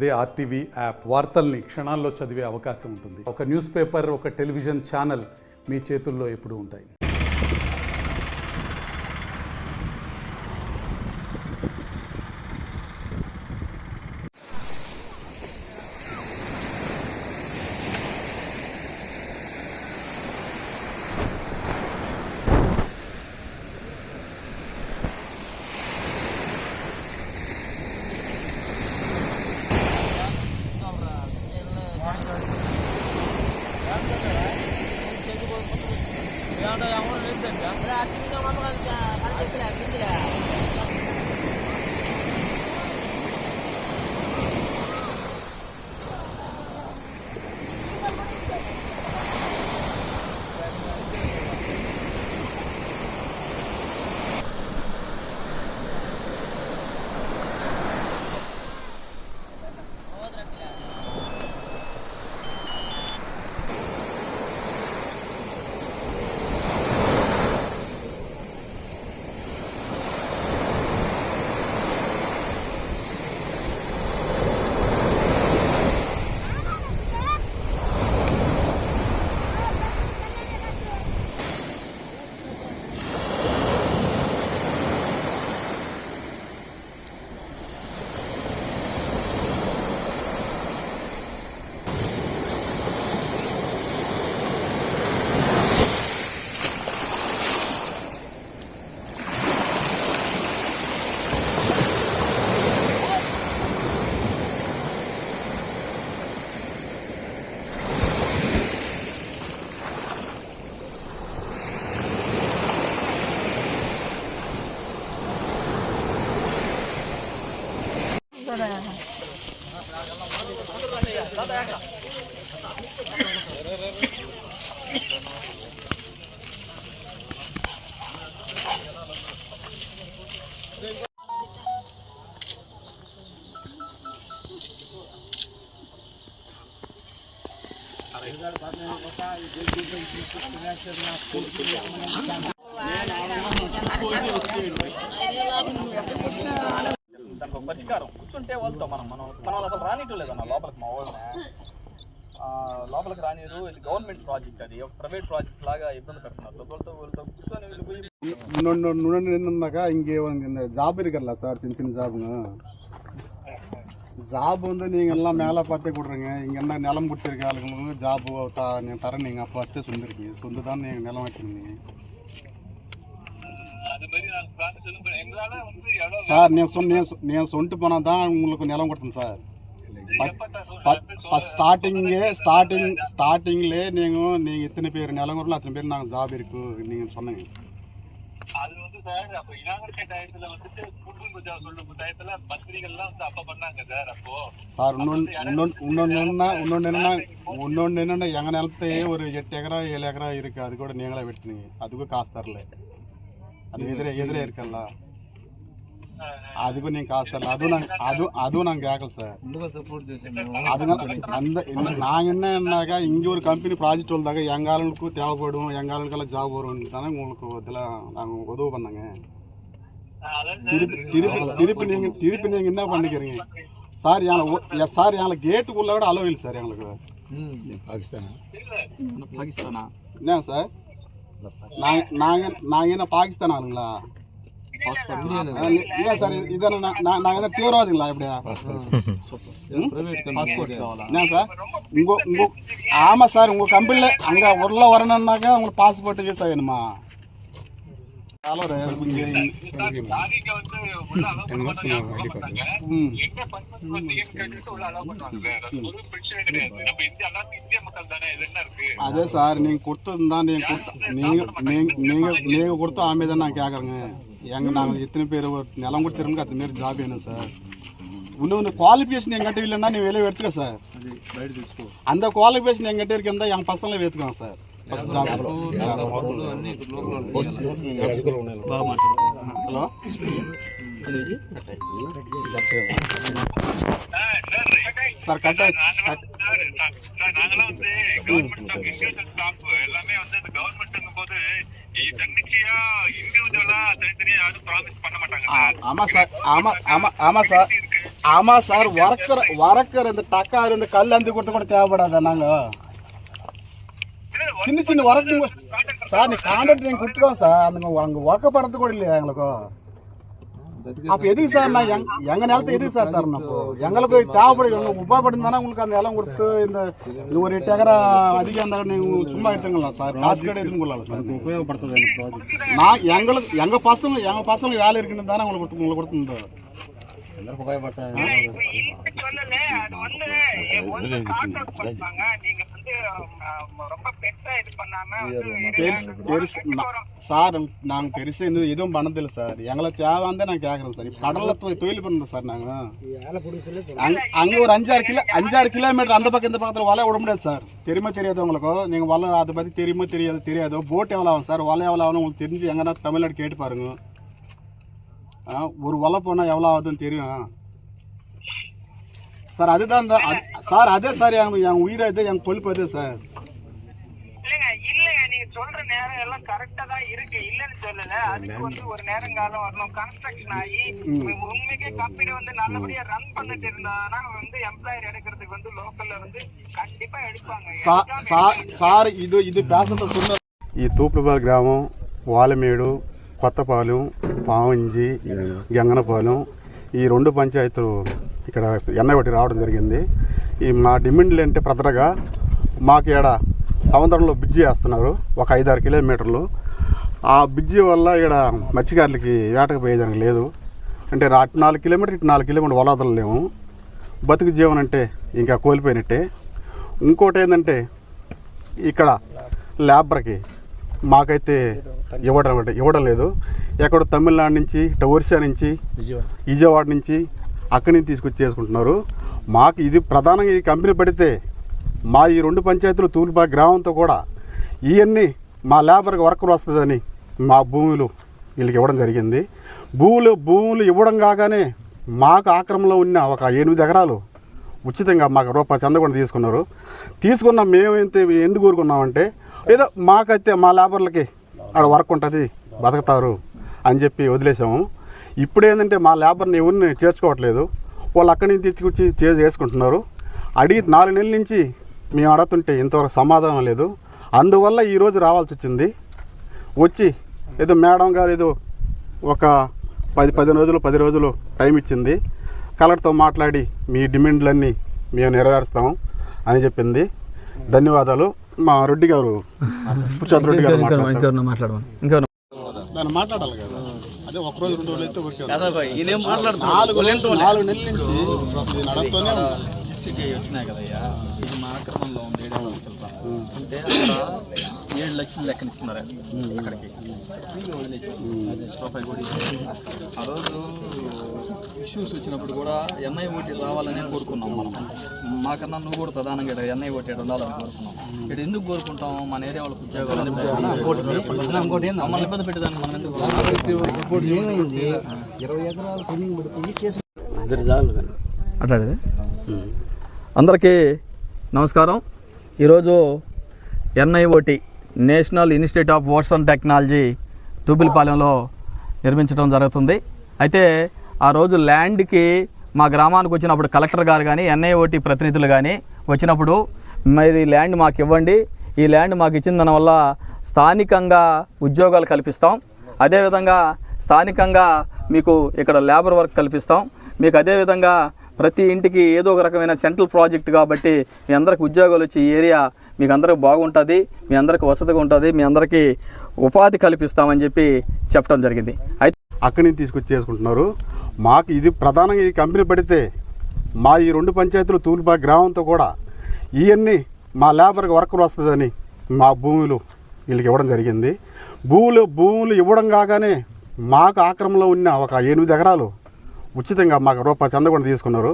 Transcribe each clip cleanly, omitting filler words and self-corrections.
అదే RTV app వార్తల్ని క్షణాల్లో చదివే అవకాశం ఉంటుంది. ఒక న్యూస్ పేపర్, ఒక టెలివిజన్ ఛానల్ మీ చేతుల్లో ఎప్పుడూ ఉంటాయి. దానికి పరిష్కారం కూర్చుంటే వాళ్ళతో మనం వాళ్ళు అసలు రానిట్టు లేదన్న లోపలికి. మా వాళ్ళని లోపలికి రానిరు. ఇది గవర్నమెంట్ ప్రాజెక్ట్, అది ఒక ప్రైవేట్ ప్రాజెక్ట్ లాగా ఇబ్బంది పెడుతున్నారు. వాళ్ళతో కూర్చొని వీళ్ళు இங்கே ஜாப் இருக்குல்ல சார், சின்ன சின்ன ஜாபுங்க ஜாப் வந்து நீங்கள் எல்லாம் மேலே பார்த்தே கொடுறீங்க. இங்கே என்ன நிலம் கொடுத்துருக்க ஆளுங்களுக்கு ஜாபு நீங்கள் தரேன். நீங்கள் அப்போ ஃபஸ்ட்டே சொல்லியிருக்கீங்க, சொந்து தான் நீங்கள் நிலம் வச்சுருந்தீங்க சார். நீங்கள் சொல்லிட்டு போனால் தான் உங்களுக்கு நிலம் கொடுத்தேன் சார். ஸ்டார்டிங்லே நீங்கள் இத்தனை பேர் நிலம் கொடுக்கல, அத்தனை பேர் நாங்கள் ஜாப் இருக்கு நீங்கள் சொன்னீங்க. அது வந்து சார் அப்போ இனாகரேட் டயத்துல வந்துட்டு சொல்லும் டயத்துல பத்திரிகைலாம் வந்து அப்ப பண்ணாங்க சார். அப்போ சார் இன்னொன்னு என்னன்னா எங்க நிலத்தையே ஒரு 8 ஏக்கரா 7 ஏக்கரா இருக்கு, அது கூட நீங்களே வெட்டினீங்க. அதுக்கும் காசு தரல. அது எதிரே இருக்கல்ல, அதுக்கும் நீங்க காசு தரல. அதுவும் நாங்க கேட்கல சார். நாங்க என்னன்னாக்கா இங்க ஒரு கம்பெனி ப்ராஜெக்ட் வந்தாங்க, எங்க ஆளுங்களுக்கும் தேவைப்படும், எங்க ஆளுக்கெல்லாம் ஜாப் வரும் தானே உங்களுக்கு இதில் நாங்க உதவி பண்ணாங்க. திருப்பி நீங்க என்ன பண்ணிக்கிறீங்க சார்? எங்களுக்கு கேட்டுக்குள்ள விட அளவு இல்லை சார். எங்களுக்கு பாகிஸ்தானா என்ன சார்? நாங்க என்ன பாகிஸ்தான் ஆளுங்களா? இல்ல சார், இதான நாங்க என்ன தீவிரவாதிங்களா? எப்படியா என்ன சார்? ஆமா சார், உங்க கம்பெனில அங்க உள்ள வரணும்னாக்கா உங்களுக்கு பாஸ்போர்ட் வீசா வேணுமா? அதே சார், நீங்க கொடுத்ததுதான் நீங்க கொடுத்த ஆமைதான் நான் கேக்குறேங்க. நாங்கள் எத்தனை பேர் நிலம் கொடுத்துருங்க, அத்தனை பேர் ஜாப் வேணும் சார். இன்னொன்று குவாலிஃபிகேஷன் எங்கிட்ட இல்லைன்னா நீ வெளியே எடுத்துக்க சார். அந்த குவாலிஃபிகேஷன் எங்கிட்ட இருக்கா என் பசங்களை எடுத்துக்கலாம் சார். హలో சார் கட் நாங்களாம் வந்து கவர்மெண்ட் ஸ்டாஃப் எல்லாமே வந்து அந்த கவர்மெண்ட்ங்கும் போது தன்னிச்சையா இண்டிவிஜுவலா தனித்தனியா யாரும் ப்ராமிஸ் பண்ண மாட்டாங்க. ஆமா சார், ஆமா சார். ஆமா சார் வரக்கர் இந்த டக்காரு இந்த கல் அந்த கொடுத்து கூட தேவைப்படாத நாங்க சின்ன சின்ன ஒர்க்கு சார் நீ கான்ட்ராக்ட் நீங்க கொடுத்துக்கோங்க சார் அங்க ஒர்க்க பண்றது கூட இல்லையா எங்களுக்கு அப்ப எதுக்கு சார் நான் எங்க நிலத்தை எதுக்கு சார் தரணும் அப்போ எங்களுக்கு தேவைப்படுது உபயோகப்படும் தானே உங்களுக்கு அந்த நிலம் கொடுத்து இந்த ஒரு 8 ஏக்கரா அதிகம் இருந்தா நீங்க சும்மா எடுத்துக்கலாம் சார் காசு கடை எதுவும் கொள்ளலாம் சார் உபயோகப்படுத்துறது நான் எங்க பசங்க வேலை இருக்குன்னு தானே உங்களுக்கு கொடுத்துருந்தோம் சார் நாங்க பெருசா எதுவும் பண்ணதில்லை சார் எங்களை தேவையானதே நான் கேக்குறேன் சார் இப்ப கடல்ல தொழில் பண்றோம் சார் நாங்க அங்க ஒரு 5-6 கிலோமீட்டர் அந்த பக்கம் இந்த பக்கத்துல வலை விட முடியாது சார் தெரியுமா தெரியாது உங்களுக்கு நீங்க வலை அதை பத்தி தெரியுமா தெரியாது போட் எவ்வளவு ஆகும் சார் வலை எவ்வளவு ஆகும் உங்களுக்கு தெரிஞ்சு எங்கன்னா தமிழ்நாடு கேட்டு பாருங்க ஒரு வலை போனா எவ்வளவு ஆகுதுன்னு தெரியும் சார் அதுதான் சார் அதே சார் என் உயிரை இது என் கொழுப்பு அது சார் இல்லைங்க நீங்க சொல்ற நேரம் எல்லாம் கரெக்டா தான் இருக்கு இல்லன்னு சொல்லல அதுக்கு வந்து ஒரு நேரம் காலம் வரணும் கன்ஸ்ட்ரக்ஷன் ஆகி உண்மைக்கே கம்பெனி வந்து நல்லபடியா ரன் பண்ணிட்டு இருந்தாங்கன்னா வந்து எம்ப்ளாயர் எடுக்கிறதுக்கு வந்து லோக்கல்ல வந்து கண்டிப்பா எடுப்பாங்க సార్ ఇది పేసంత సున్న ఈ తూప్లపాలెం గ్రామం వాలమేడు కొత్తపాలెం పావంజి గంగనపాలెం ఈ 2 పంచాయతీలు ఇక్కడ ఎన్నగొట్టి రావడం జరిగింది. ఈ మా డిమాండ్లు అంటే ప్రధానంగా మాకు ఇక్కడ సముద్రంలో బ్రిడ్జి వేస్తున్నారు ఒక 5-6 కిలోమీటర్లు. ఆ బ్రిడ్జి వల్ల ఇక్కడ మత్స్యకారులకి వేటకు పోయేదానికి లేదు. అంటే అటు 4 కిలోమీటర్ ఇటు 4 కిలోమీటర్ వలవదలేము. బతుకు జీవనం అంటే ఇంకా కోల్పోయినట్టే. ఇంకోటి ఏంటంటే ఇక్కడ లేబర్కి మాకైతే ఇవ్వడం లేదు. ఎక్కడో తమిళనాడు నుంచి ఇటు ఒరిస్సా నుంచి విజయవాడ నుంచి అక్కడి నుంచి తీసుకొచ్చి చేసుకుంటున్నారు. మాకు ఇది ప్రధానంగా ఈ కంపెనీ పడితే మా ఈ 2 పంచాయతీలు తూలిపాక గ్రామంతో కూడా ఇవన్నీ మా లేబర్కి వర్కర్ వస్తుందని మా భూములు వీళ్ళకి ఇవ్వడం జరిగింది. భూములు ఇవ్వడం కాగానే మాకు ఆక్రమణలో ఉన్న ఒక 8 ఎకరాలు ఉచితంగా మాకు రూపాయి చందకుండా తీసుకున్నారు. తీసుకున్న మేమైతే ఎందుకు కోరుకున్నామంటే ఏదో మాకైతే మా లేబర్లకి ఆడ వర్క్ ఉంటుంది బతుకుతారు అని చెప్పి వదిలేసాము. ఇప్పుడు ఏంటంటే మా లేబర్ని ఎవరిని చేర్చుకోవట్లేదు. వాళ్ళు అక్కడి నుంచి తెచ్చుకొచ్చి చేసుకుంటున్నారు. అడిగి 4 నెలల నుంచి మేము అడుగుతుంటే ఇంతవరకు సమాధానం లేదు. అందువల్ల ఈరోజు రావాల్సి వచ్చింది. వచ్చి ఏదో మేడం గారు ఏదో ఒక 10 రోజులు టైం ఇచ్చింది. కలెక్టర్తో మాట్లాడి మీ డిమాండ్లన్నీ మేము నెరవేరుస్తాము అని చెప్పింది. ధన్యవాదాలు. మా రెడ్డి గారు పురుషోత్తమ రెడ్డి గారు దాన్ని మాట్లాడాలి కదా. అదే 1 రోజు 2 రోజులు అయితే ఓకే. 4 నెలల నుంచి సిటీ వచ్చినాయి కదయ్యా, ఇది మా ఆక్రమణలో ఉంది. 7 లక్షలు అంటే అక్కడ 7 లక్షలు లెక్కనిస్తున్నారు అక్కడికి వదిలేసి రూపాయి కూడా. ఆ రోజు ఇష్యూస్ వచ్చినప్పుడు కూడా ఎన్ఐ ఓటీ రావాలని కోరుకున్నాం. మనం మాకన్నా నువ్వు కూడా ప్రధానంగా ఎన్ఐ ఓటీ ఉండాలని కోరుకున్నాం. ఇక్కడ ఎందుకు కోరుకుంటాం? మన ఏరియా వాళ్ళకి ఉద్యోగాలు మమ్మల్ని ఇబ్బంది పెట్టేదాన్ని మనం ఎందుకు? 20 ఎకరాలు అట్లాంటిది. అందరికీ నమస్కారం. ఈరోజు NIOT national institute of ocean technology తూపిలిపాలెంలో నిర్మించడం జరుగుతుంది. అయితే ఆ రోజు ల్యాండ్కి మా గ్రామానికి వచ్చినప్పుడు కలెక్టర్ గారు కానీ ఎన్ఐఓటి ప్రతినిధులు కానీ వచ్చినప్పుడు మరి ల్యాండ్ మాకు ఇవ్వండి, ఈ ల్యాండ్ మాకు ఇచ్చిన దానివల్ల స్థానికంగా ఉద్యోగాలు కల్పిస్తాం, అదేవిధంగా స్థానికంగా మీకు ఇక్కడ లేబర్ వర్క్ కల్పిస్తాం, మీకు అదేవిధంగా ప్రతి ఇంటికి ఏదో ఒక రకమైన సెంట్రల్ ప్రాజెక్ట్ కాబట్టి మీ అందరికి ఉద్యోగాలు వచ్చి ఈ ఏరియా మీకు అందరికి బాగుంటుంది, మీ అందరికి వసతిగా ఉంటుంది, మీ అందరికీ ఉపాధి కల్పిస్తామని చెప్పి చెప్పడం జరిగింది. అయితే అక్కడి నుంచి తీసుకొచ్చి చేసుకుంటున్నారు. మాకు ఇది ప్రధానంగా ఈ కంపెనీ పడితే మా ఈ 2 పంచాయతీలు తూలిపాక గ్రామంతో కూడా ఇవన్నీ మా లేబర్కి వర్కర్ వస్తుందని మా భూములు వీళ్ళకి ఇవ్వడం జరిగింది. భూములు ఇవ్వడం కాగానే మాకు ఆక్రమణలో ఉన్న ఒక 8 ఎకరాలు ఉచితంగా మాకు రూపాయి చందకుండా తీసుకున్నారు.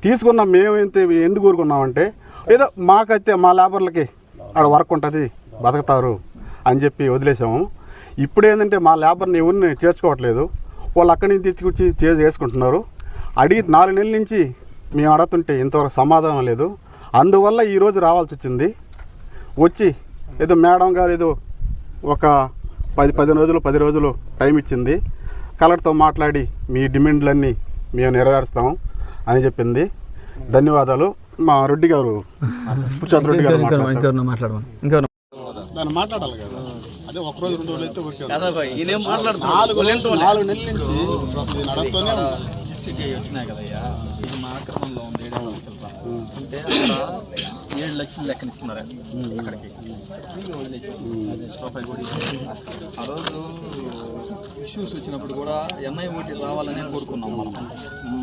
తీసుకున్న మేమైతే ఎందుకు కోరుకున్నామంటే ఏదో మాకైతే మా లేబర్లకి ఆడ వర్క్ ఉంటుంది బతుకుతారు అని చెప్పి వదిలేసాము. ఇప్పుడు ఏంటంటే మా లేబర్ని ఎవరిని చేర్చుకోవట్లేదు. వాళ్ళు అక్కడి నుంచి తెచ్చుకొచ్చి చేసుకుంటున్నారు. అడిగి 4 నెలల నుంచి మేము అడుగుతుంటే ఇంతవరకు సమాధానం లేదు. అందువల్ల ఈరోజు రావాల్సి వచ్చింది. వచ్చి ఏదో మేడం గారు ఏదో ఒక 10 రోజులు టైం ఇచ్చింది. కలెక్టర్తో మాట్లాడి మీ డిమాండ్లన్నీ మేము నెరవేరుస్తాము అని చెప్పింది. ధన్యవాదాలు. మా రెడ్డి గారు పురుషోత్తమ రెడ్డి గారు దాన్ని మాట్లాడాలి కదా. అదే ఒక రోజు 2 రోజులు అయితే ఓకే. 4 నెలల నుంచి నడుస్తూనే సిటీ వచ్చినాయి కదయ్యా, ఇది మా ఆక్రమణలో ఉంది. 7 లక్షల అంటే అక్కడ 7 లక్షలు లెక్కనిస్తున్నారు అక్కడికి వదిలేసి రూపాయి కూడా. ఆ రోజు ఇష్యూస్ వచ్చినప్పుడు కూడా ఎన్ఐ ఓటీ రావాలని కోరుకున్నాం మనం.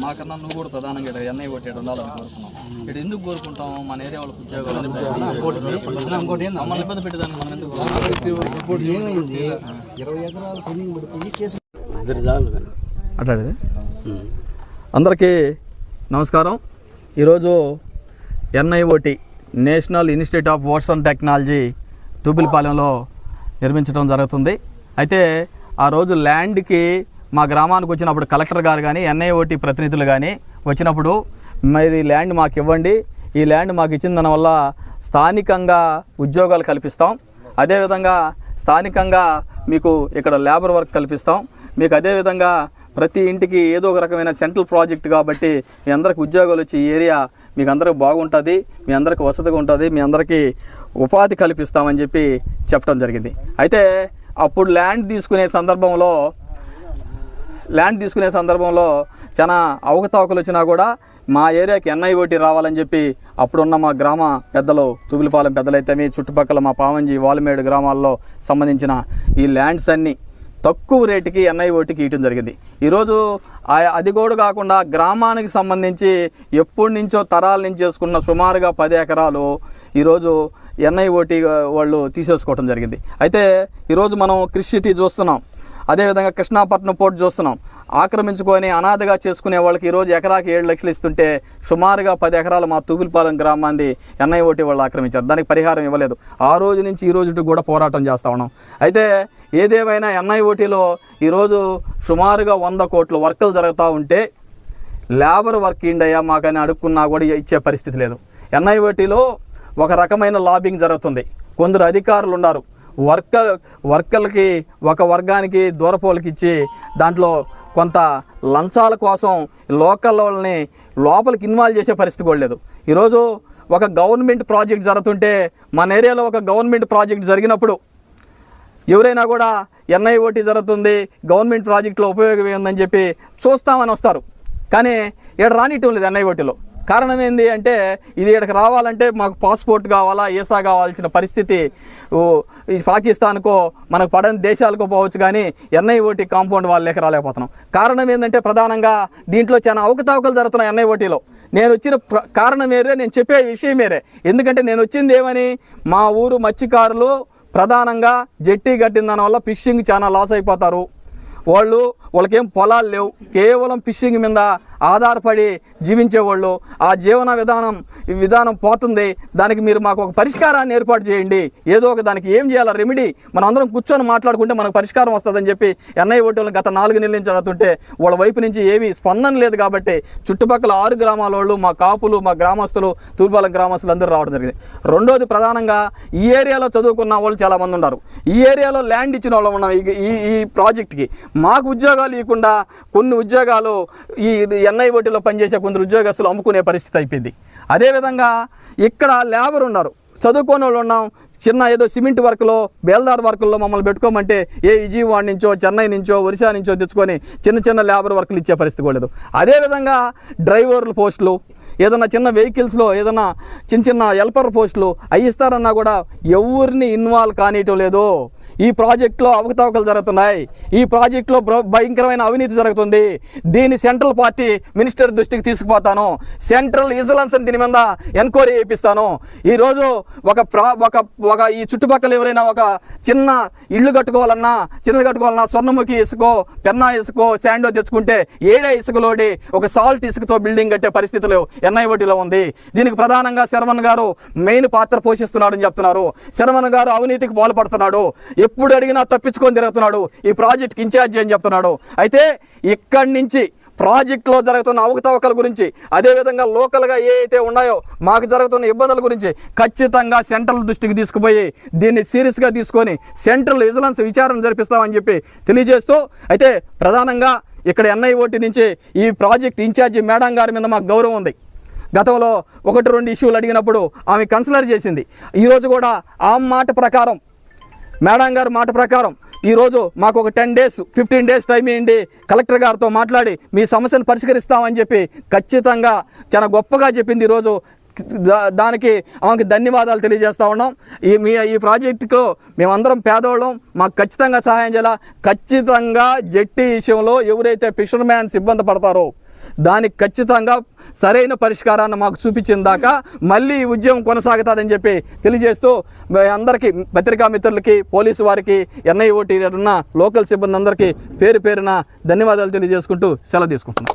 మాకన్నా నువ్వు కూడా ప్రధానంగా ఇక్కడ ఎన్ఐ ఓటీ ఉండాలని కోరుకున్నాం. ఇక్కడ ఎందుకు కోరుకుంటాం? మన ఏరియా వాళ్ళకి ఉద్యోగాలు మమ్మల్ని ఇబ్బంది పెట్టేదాన్ని మనం ఎందుకు అట్లాంటిది. అందరికీ నమస్కారం. ఈరోజు NIOT national institute of ocean technology తూపిలిపాలెంలో నిర్మించడం జరుగుతుంది. అయితే ఆ రోజు ల్యాండ్కి మా గ్రామానికి వచ్చినప్పుడు కలెక్టర్ గారు కానీ ఎన్ఐఓటి ప్రతినిధులు కానీ వచ్చినప్పుడు మరి ల్యాండ్ మాకు ఇవ్వండి, ఈ ల్యాండ్ మాకు ఇచ్చిన దానివల్ల స్థానికంగా ఉద్యోగాలు కల్పిస్తాం, అదేవిధంగా స్థానికంగా మీకు ఇక్కడ లేబర్ వర్క్ కల్పిస్తాం, మీకు అదేవిధంగా ప్రతి ఇంటికి ఏదో ఒక రకమైన సెంట్రల్ ప్రాజెక్ట్ కాబట్టి మీ అందరికి ఉద్యోగాలు వచ్చి ఈ ఏరియా మీకు అందరికి బాగుంటుంది, మీ అందరికి వసతిగా ఉంటుంది, మీ అందరికీ ఉపాధి కల్పిస్తామని చెప్పి చెప్పడం జరిగింది. అయితే అప్పుడు ల్యాండ్ తీసుకునే సందర్భంలో చాలా అవకతవకలు వచ్చినా కూడా మా ఏరియాకి ఎన్ఐఓటి రావాలని చెప్పి అప్పుడున్న మా గ్రామ పెద్దలు, తూపిలిపాలెం పెద్దలైతే మీ చుట్టుపక్కల మా పావంజి, వాల్మేడు గ్రామాల్లో సంబంధించిన ఈ ల్యాండ్స్ అన్నీ తక్కువ రేటుకి ఎన్ఐఓటికి ఇవ్వడం జరిగింది. ఈరోజు అది కూడా కాకుండా గ్రామానికి సంబంధించి ఎప్పటి నుంచో తరాల నుంచి చేసుకున్న సుమారుగా 10 ఎకరాలు ఈరోజు ఎన్ఐఓటి వాళ్ళు తీసేసుకోవడం జరిగింది. అయితే ఈరోజు మనం క్రిష్ సిటీ చూస్తున్నాం, అదేవిధంగా కృష్ణాపట్నం పోర్ట్ చూస్తున్నాం. ఆక్రమించుకొని అనాథగా చేసుకునే వాళ్ళకి ఈరోజు ఎకరాకి 7 లక్షలు ఇస్తుంటే సుమారుగా 10 ఎకరాలు మా తూపిలిపాలెం గ్రామాన్ని ఎన్ఐఓటి వాళ్ళు ఆక్రమించారు. దానికి పరిహారం ఇవ్వలేదు. ఆ రోజు నుంచి ఈ రోజుకి కూడా పోరాటం చేస్తూ ఉన్నాం. అయితే ఏదేమైనా ఎన్ఐఓటిలో ఈరోజు సుమారుగా 100 కోట్ల వర్కులు జరుగుతూ ఉంటే లేబర్ వర్క్ ఇండయ్యా మాకని అడుక్కున్నా కూడా ఇచ్చే పరిస్థితి లేదు. ఎన్ఐఓటిలో ఒక రకమైన లాబింగ్ జరుగుతుంది. కొందరు అధికారులు ఉన్నారు, వర్కర్లకి ఒక వర్గానికి దూరపోలకి ఇచ్చి దాంట్లో కొంత లంచాల కోసం లోకల్ వాళ్ళని లోపలికి ఇన్వాల్వ్ చేసే పరిస్థితి కూడా లేదు. ఈరోజు ఒక గవర్నమెంట్ ప్రాజెక్ట్ జరుగుతుంటే మన ఏరియాలో ఒక గవర్నమెంట్ ప్రాజెక్ట్ జరిగినప్పుడు ఎవరైనా కూడా ఎన్ఐఓటి జరుగుతుంది, గవర్నమెంట్ ప్రాజెక్టులో ఉపయోగం ఏందని చెప్పి చూస్తామని వస్తారు. కానీ ఇక్కడ రానిటం లేదు ఎన్ఐఓటిలో. కారణం ఏంది అంటే ఇది ఇక్కడికి రావాలంటే మాకు పాస్పోర్ట్ కావాలా, వీసా కావాల్సిన పరిస్థితి ఈ పాకిస్తాన్కో మనకు పడని దేశాలకో పోవచ్చు, కానీ ఎన్ఐఓటి కాంపౌండ్ వాళ్ళ లేక రాలేకపోతున్నాం. కారణం ఏంటంటే ప్రధానంగా దీంట్లో చాలా అవకతవకలు జరుగుతున్నాయి ఎన్ఐఓటిలో. నేను వచ్చిన కారణం వేరే, నేను చెప్పే విషయం వేరే. ఎందుకంటే నేను వచ్చింది ఏమని, మా ఊరు మత్స్యకారులు ప్రధానంగా జెట్టి కట్టిన దానివల్ల ఫిషింగ్ చాలా లాస్ అయిపోతారు. వాళ్ళకేం పొలాలు లేవు, కేవలం ఫిషింగ్ మీద ఆధారపడి జీవించేవాళ్ళు. ఆ జీవన విధానం పోతుంది. దానికి మీరు మాకు ఒక పరిష్కారాన్ని ఏర్పాటు చేయండి, ఏదో ఒక దానికి ఏం చేయాలా రెమెడీ మనం అందరం కూర్చొని మాట్లాడుకుంటే మనకు పరిష్కారం వస్తుందని చెప్పి ఎన్ఐఓటీలను గత 4 నెలల నుంచి అడుగుతుంటే వాళ్ళ వైపు నుంచి ఏమీ స్పందన లేదు. కాబట్టి చుట్టుపక్కల 6 గ్రామాల వాళ్ళు, మా కాపులు, మా గ్రామస్తులు, తూర్పాల గ్రామస్తులు అందరూ రావడం జరిగింది. రెండోది ప్రధానంగా ఈ ఏరియాలో చదువుకున్న వాళ్ళు చాలామంది ఉన్నారు. ఈ ఏరియాలో ల్యాండ్ ఇచ్చిన వాళ్ళు ఉన్నాం. ఈ ప్రాజెక్ట్కి మాకు ఉద్యోగాలు ఇవ్వకుండా కొన్ని ఉద్యోగాలు ఈ ఎన్ఐఓటీలో పనిచేసే కొందరు ఉద్యోగస్తులు అమ్ముకునే పరిస్థితి అయిపోయింది. అదేవిధంగా ఇక్కడ లేబర్ ఉన్నారు, చదువుకోని వాళ్ళు ఉన్నాం. చిన్న ఏదో సిమెంట్ వర్క్లో, బేల్దార్ వర్కుల్లో మమ్మల్ని పెట్టుకోమంటే విజయవాడ నుంచో, చెన్నై నుంచో, ఒరిస్సా నుంచో తెచ్చుకొని చిన్న లేబర్ వర్కులు ఇచ్చే పరిస్థితి కూడా లేదు. అదేవిధంగా డ్రైవర్ల పోస్టులు, ఏదైనా చిన్న వెహికల్స్లో ఏదైనా చిన్న హెల్పర్ పోస్టులు అవి ఇస్తారన్నా కూడా ఎవరిని ఇన్వాల్వ్ కానియటం లేదు. ఈ ప్రాజెక్టులో అవకతవకలు జరుగుతున్నాయి. ఈ ప్రాజెక్టులో భయంకరమైన అవినీతి జరుగుతుంది. దీన్ని సెంట్రల్ పార్టీ మినిస్టర్ దృష్టికి తీసుకుపోతాను. సెంట్రల్ విజిలెన్స్ దీని మీద ఎంక్వైరీ చేయిస్తాను. ఈరోజు ఒక ఈ చుట్టుపక్కల ఎవరైనా ఒక చిన్న ఇల్లు కట్టుకోవాలన్నా స్వర్ణముఖి ఇసుకో, పెన్నా ఇసుకో, శాండో తెచ్చుకుంటే 7 ఇసుకలోడి ఒక సాల్ట్ ఇసుకతో బిల్డింగ్ కట్టే పరిస్థితులు ఎన్ఐఓటీలో ఉంది. దీనికి ప్రధానంగా శరవణ్ గారు మెయిన్ పాత్ర పోషిస్తున్నాడని చెప్తున్నారు. శరవణ్ గారు అవినీతికి పాల్పడుతున్నాడు. ఎప్పుడు అడిగినా తప్పించుకొని తిరుగుతున్నాడు. ఈ ప్రాజెక్ట్కి ఇన్ఛార్జి అని చెప్తున్నాడు. అయితే ఇక్కడి నుంచి ప్రాజెక్టులో జరుగుతున్న అవకతవకల గురించి, అదేవిధంగా లోకల్గా ఏ అయితే ఉన్నాయో మాకు జరుగుతున్న ఇబ్బందుల గురించి ఖచ్చితంగా సెంట్రల్ దృష్టికి తీసుకుపోయి దీన్ని సీరియస్గా తీసుకొని సెంట్రల్ విజిలెన్స్ విచారణ జరిపిస్తామని చెప్పి తెలియజేస్తూ, అయితే ప్రధానంగా ఇక్కడ NIOT నుంచి ఈ ప్రాజెక్ట్ ఇన్ఛార్జి మేడం గారి మీద మాకు గౌరవం ఉంది. గతంలో 1-2 ఇష్యూలు అడిగినప్పుడు ఆమె కన్సిడర్ చేసింది. ఈరోజు కూడా ఆ మాట ప్రకారం, మేడం గారు మాట ప్రకారం ఈరోజు మాకు ఒక 10 days 15 days టైం ఇవ్వండి, కలెక్టర్ గారితో మాట్లాడి మీ సమస్యను పరిష్కరిస్తామని చెప్పి ఖచ్చితంగా చాలా గొప్పగా చెప్పింది. ఈరోజు దానికి ఆమెకి ధన్యవాదాలు తెలియజేస్తూ ఉన్నాం. ఈ ప్రాజెక్టులో మేమందరం పేదవాళ్ళం, మాకు ఖచ్చితంగా సహాయం చేయాలా. ఖచ్చితంగా జెట్టి విషయంలో ఎవరైతే ఫిషర్మ్యాన్స్ ఇబ్బంది పడతారో దానికి ఖచ్చితంగా సరైన పరిష్కారాన్ని మాకు చూపించిన దాకా మళ్ళీ ఈ ఉద్యమం కొనసాగుతుందని చెప్పి తెలియజేస్తూ అందరికీ, పత్రికా మిత్రులకి, పోలీసు వారికి, NIOT ఉన్న లోకల్ సిబ్బంది అందరికీ పేరు పేరున ధన్యవాదాలు తెలియజేసుకుంటూ సెలవు తీసుకుంటున్నాం.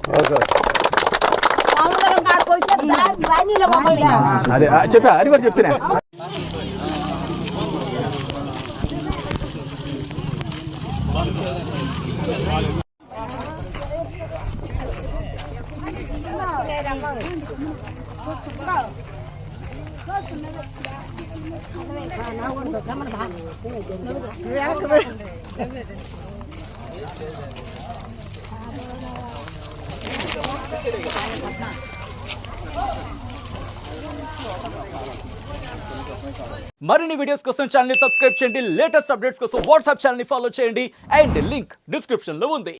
అదే చెప్పా, అది కూడా చెప్తున్నా. మరిన్ని వీడియోస్ కోసం ఛానల్ ని సబ్స్క్రైబ్ చేయండి. లేటెస్ట్ అప్డేట్స్ కోసం వాట్సాప్ ఛానల్ ని ఫాలో చేయండి. అండ్ లింక్ డిస్క్రిప్షన్ లో ఉంది.